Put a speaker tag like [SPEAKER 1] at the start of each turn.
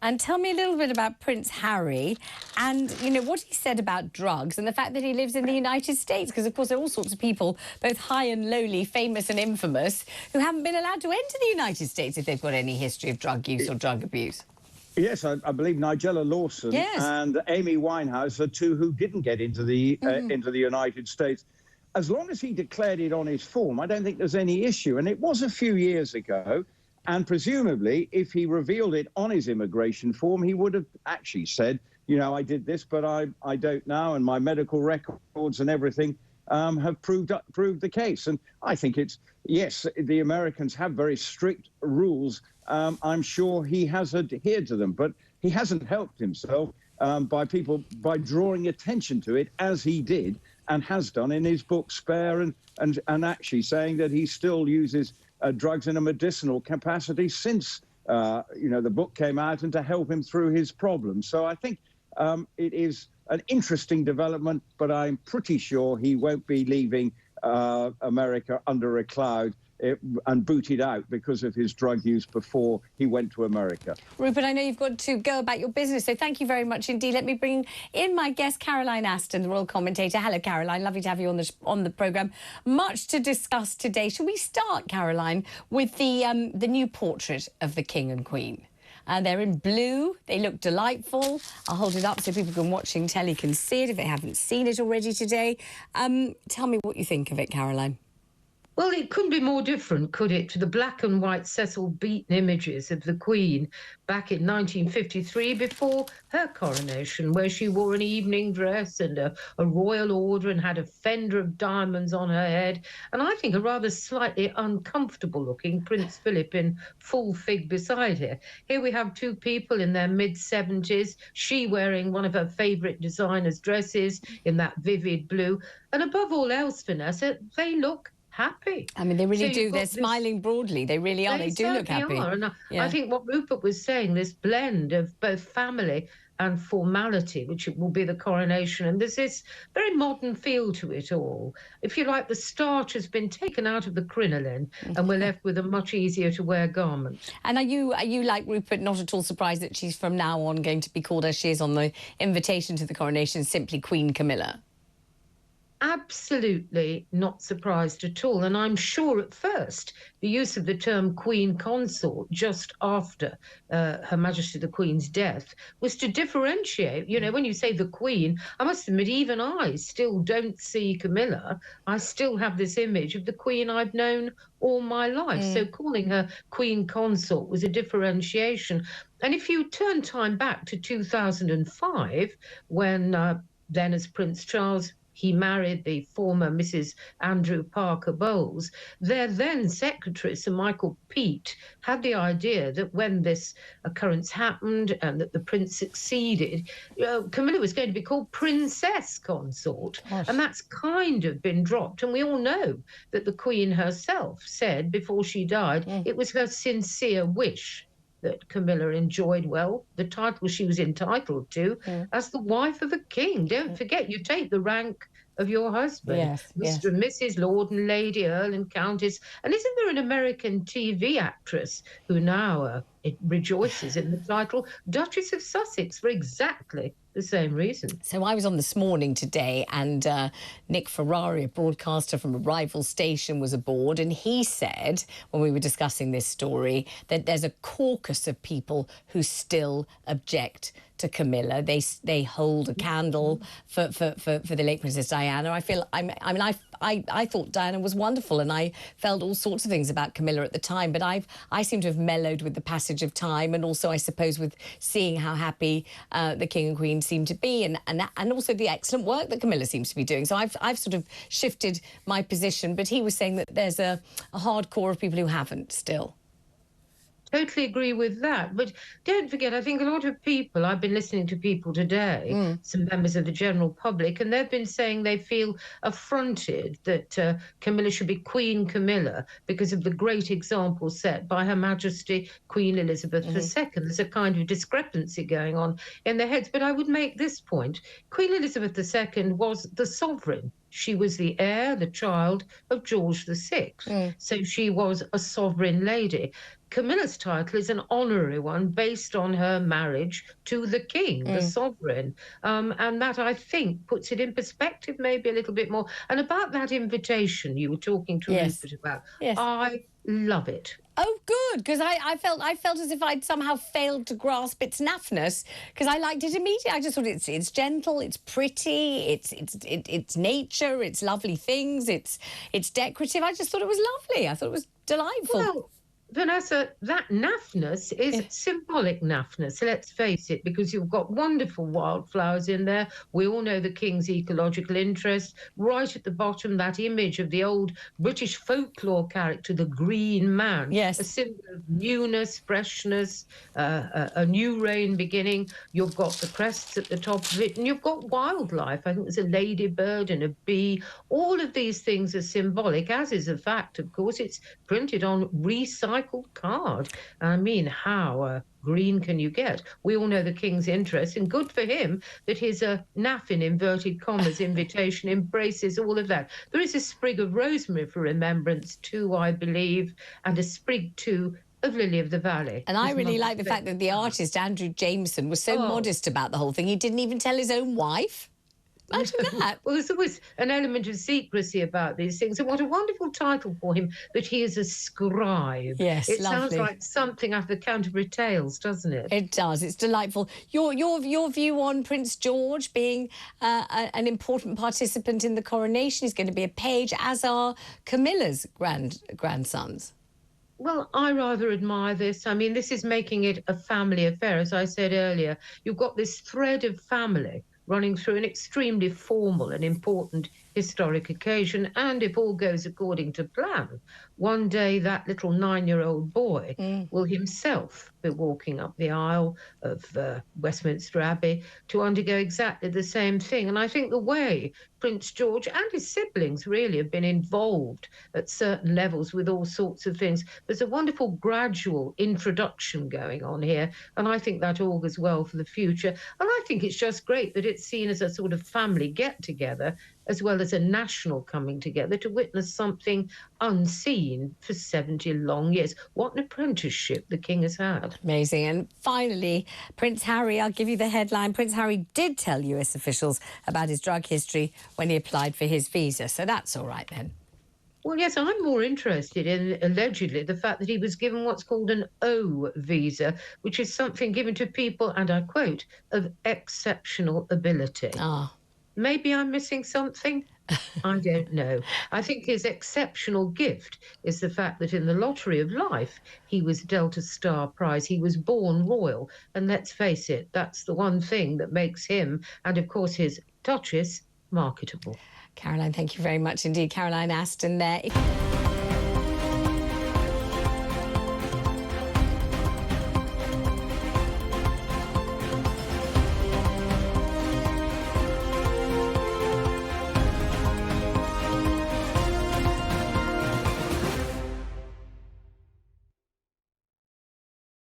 [SPEAKER 1] And tell me a little bit about Prince Harry and, you know, what he said about drugs and the fact that he lives in the United States. Because, of course, there are all sorts of people, both high and lowly, famous and infamous, who haven't been allowed to enter the United States if they've got any history of drug use or drug abuse.
[SPEAKER 2] Yes, I believe Nigella Lawson and Amy Winehouse are two who didn't get into the United States. As long as he declared it on his form, I don't think there's any issue. And it was a few years ago. And presumably, if he revealed it on his immigration form, he would have actually said, you know, I did this, but I don't now. And my medical records and everything have proved the case. And I think it's, yes, the Americans have very strict rules. I'm sure he has adhered to them, but he hasn't helped himself by drawing attention to it as he did and has done in his book Spare and actually saying that he still uses drugs in a medicinal capacity since, you know, the book came out and to help him through his problems. So I think it is an interesting development, but I'm pretty sure he won't be leaving America under a cloud and booted out because of his drug use before he went to America.
[SPEAKER 1] Rupert, I know you've got to go about your business, so thank you very much indeed. Let me bring in my guest, Caroline Aston, the royal commentator. Hello, Caroline. Lovely to have you on the programme. Much to discuss today. Shall we start, Caroline, with the new portrait of the King and Queen? They're in blue. They look delightful. I'll hold it up so people can watching telly can see it if they haven't seen it already today. Tell me what you think of it, Caroline.
[SPEAKER 3] Well, it couldn't be more different, could it, to the black and white Cecil Beaton images of the Queen back in 1953 before her coronation, where she wore an evening dress and a royal order and had a fender of diamonds on her head. And I think a rather slightly uncomfortable-looking Prince Philip in full fig beside her. Here we have two people in their mid-70s, she wearing one of her favourite designer's dresses in that vivid blue. And above all else, Vanessa, they look happy.
[SPEAKER 1] I mean, they really do. They're smiling broadly. They really are. They do look happy.
[SPEAKER 3] And I think what Rupert was saying, this blend of both family and formality, which will be the coronation, and there's this very modern feel to it all. If you like, the starch has been taken out of the crinoline and we're left with a much easier to wear garment.
[SPEAKER 1] And are you like Rupert, not at all surprised that she's from now on going to be called, as she is on the invitation to the coronation, simply Queen Camilla?
[SPEAKER 3] Absolutely not surprised at all. And I'm sure at first the use of the term Queen Consort just after Her Majesty the Queen's death was to differentiate. You know, when you say the Queen, I must admit, even I still don't see Camilla. I still have this image of the Queen I've known all my life. So calling her Queen Consort was a differentiation. And if you turn time back to 2005, when then as Prince Charles, he married the former Mrs. Andrew Parker Bowles, their then secretary, Sir Michael Peat, had the idea that when this occurrence happened and that the prince succeeded, Camilla was going to be called Princess Consort. Gosh. And that's kind of been dropped. And we all know that the Queen herself said before she died, it was her sincere wish that Camilla enjoyed, well, the title she was entitled to as the wife of a king. Don't forget, you take the rank of your husband, Mr. and Mrs. Lord and Lady, Earl and Countess. And isn't there an American TV actress who now rejoices in the title Duchess of Sussex for exactly the same reason?
[SPEAKER 1] So I was on This Morning today, and Nick Ferrari, a broadcaster from a rival station, was aboard, and he said, when we were discussing this story, that there's a caucus of people who still object to Camilla. They hold a candle for the late Princess Diana. I thought Diana was wonderful, and I felt all sorts of things about Camilla at the time, but I seem to have mellowed with the passage of time, and also I suppose with seeing how happy the King and Queen seem to be, and also the excellent work that Camilla seems to be doing. So I've sort of shifted my position, but he was saying that there's a hardcore of people who haven't still.
[SPEAKER 3] Totally agree with that. But don't forget, I think a lot of people, I've been listening to people today, some members of the general public, and they've been saying they feel affronted that Camilla should be Queen Camilla because of the great example set by Her Majesty Queen Elizabeth II. There's a kind of discrepancy going on in their heads. But I would make this point. Queen Elizabeth II was the sovereign she was the heir, the child of George VI. So she was a sovereign lady. Camilla's title is an honorary one based on her marriage to the king, the sovereign. And that, I think, puts it in perspective maybe a little bit more. And about that invitation you were talking to Rupert about, I love it.
[SPEAKER 1] Oh, good, because I felt as if I'd somehow failed to grasp its naffness, because I liked it immediately. I just thought it's gentle, it's pretty, it's nature, it's lovely things, it's decorative. I just thought it was lovely. I thought it was delightful.
[SPEAKER 3] Well, Vanessa, that naffness is symbolic naffness, let's face it, because you've got wonderful wildflowers in there. We all know the king's ecological interest. Right at the bottom, that image of the old British folklore character, the Green Man.
[SPEAKER 1] Yes.
[SPEAKER 3] A symbol of newness, freshness, a new reign beginning. You've got the crests at the top of it, and you've got wildlife. I think there's a ladybird and a bee. All of these things are symbolic, as is the fact, of course, it's printed on recycled card. I mean, how green can you get? We all know the king's interest, and good for him that his naff, in inverted commas, invitation embraces all of that. There is a sprig of rosemary for remembrance too, I believe, and a sprig too of Lily of the Valley.
[SPEAKER 1] And I really like the fact that the artist, Andrew Jameson, was so modest about the whole thing. He didn't even tell his own wife. Imagine that.
[SPEAKER 3] Well, there's always an element of secrecy about these things. And what a wonderful title for him, that he is a scribe.
[SPEAKER 1] Yes,
[SPEAKER 3] it
[SPEAKER 1] lovely.
[SPEAKER 3] Sounds like something out of the Canterbury Tales, doesn't it?
[SPEAKER 1] It does. It's delightful. Your view on Prince George being an important participant in the coronation. He's going to be a page, as are Camilla's grandsons.
[SPEAKER 3] Well, I rather admire this. I mean, this is making it a family affair. As I said earlier, you've got this thread of family running through an extremely formal and important historic occasion. And if all goes according to plan, one day that little 9-year-old boy will himself be walking up the aisle of Westminster Abbey to undergo exactly the same thing. And I think the way Prince George and his siblings really have been involved at certain levels with all sorts of things, there's a wonderful gradual introduction going on here. And I think that augurs well for the future. And I think it's just great that it's seen as a sort of family get-together, as well as a national coming together to witness something unseen for 70 long years. What an apprenticeship the king has had.
[SPEAKER 1] Amazing. And finally, Prince Harry, I'll give you the headline. Prince Harry did tell US officials about his drug history when he applied for his visa, so that's all right then.
[SPEAKER 3] Well, yes, I'm more interested in, allegedly, the fact that he was given what's called an O visa, which is something given to people, and I quote, of exceptional ability. Maybe I'm missing something. I don't know. I think his exceptional gift is the fact that in the lottery of life, he was dealt a star prize. He was born royal. And let's face it, that's the one thing that makes him, and of course his Duchess, marketable.
[SPEAKER 1] Caroline, thank you very much indeed. Caroline Aston there.